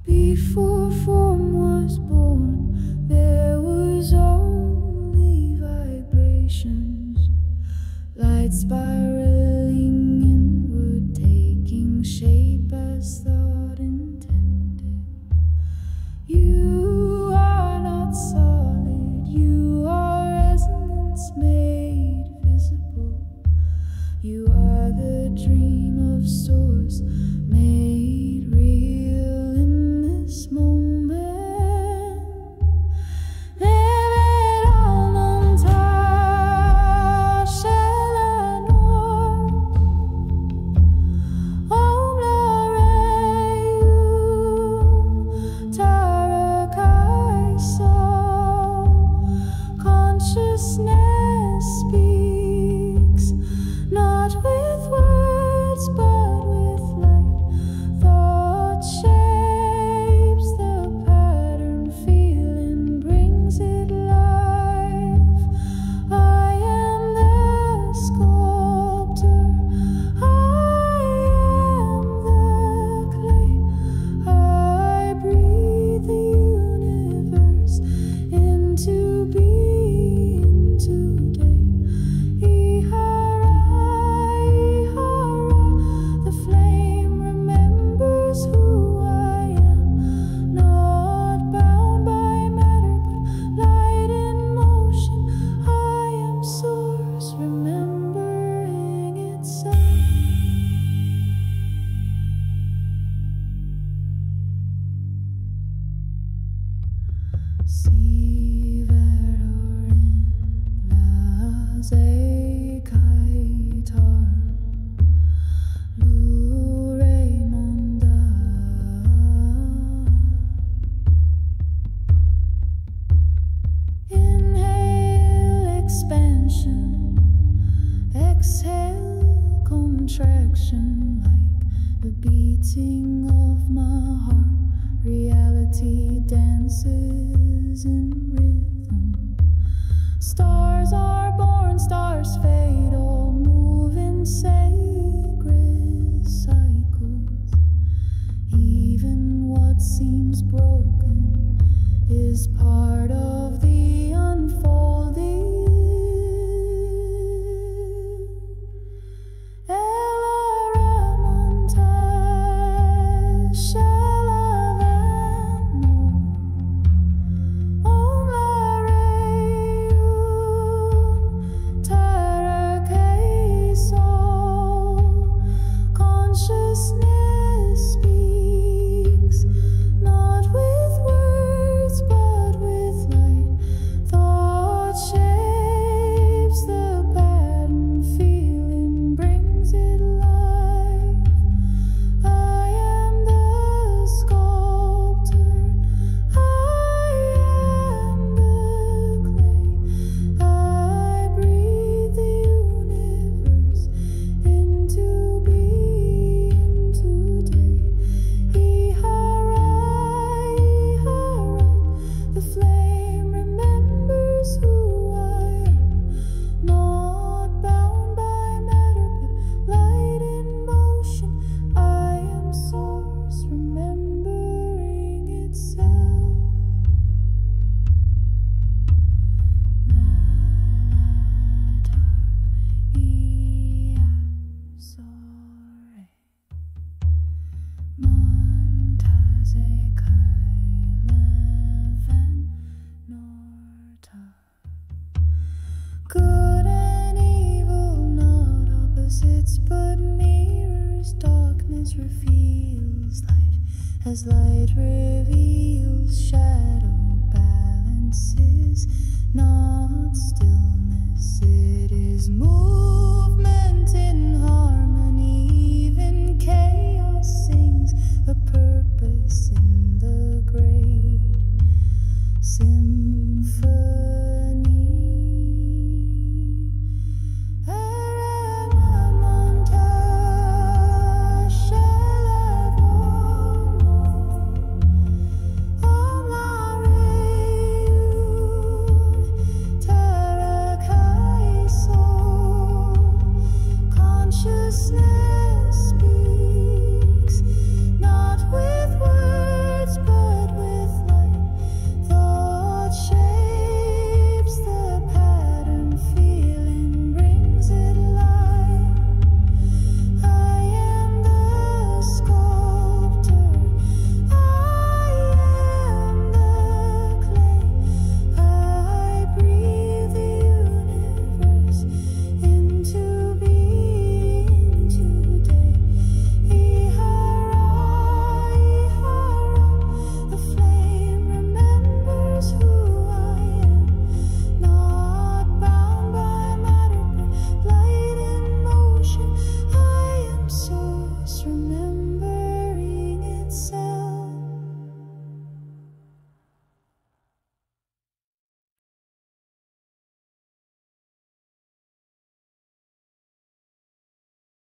Before form was born, there was only vibrations, light spiraling inward, taking shape as thought intended. You are not solid, you are resonance made visible. You are the dream of source made real in this moment. Consciousness speaks, not with words but with light. Thought shapes the pattern, feeling brings it life. I am the sculptor, I am the clay. I breathe the universe into being today. E-Ha-Rah, E-Ha-Rah, the flame remembers who I am, not bound by matter but light in motion. I am source remembering itself. See inhale expansion, exhale contraction, like the beating of my heart. Reality dances in rhythm. Stars are born, stars fade, all move in sacred cycles. Even what seems broken is part of the unfolding. E-Ha-Rah montage, Shalavan Om La-Re-Un, Tara-Ke Soul. Consciousness speaks, not with words but with light. Thought shapes the pattern, feeling brings it life. I am the sculptor, I am the clay. I breathe the universe into being today. E-Ha-Rah, E-Ha-Rah, the flame remembers who I am, not bound by matter but light in motion. I am source remembering itself. Good and evil, not opposites but mirrors. disappears, darkness reveals light, as light reveals shadow, balances not stillness, it is movement in harmony, even chaos sings a purpose in the great symphony. Consciousness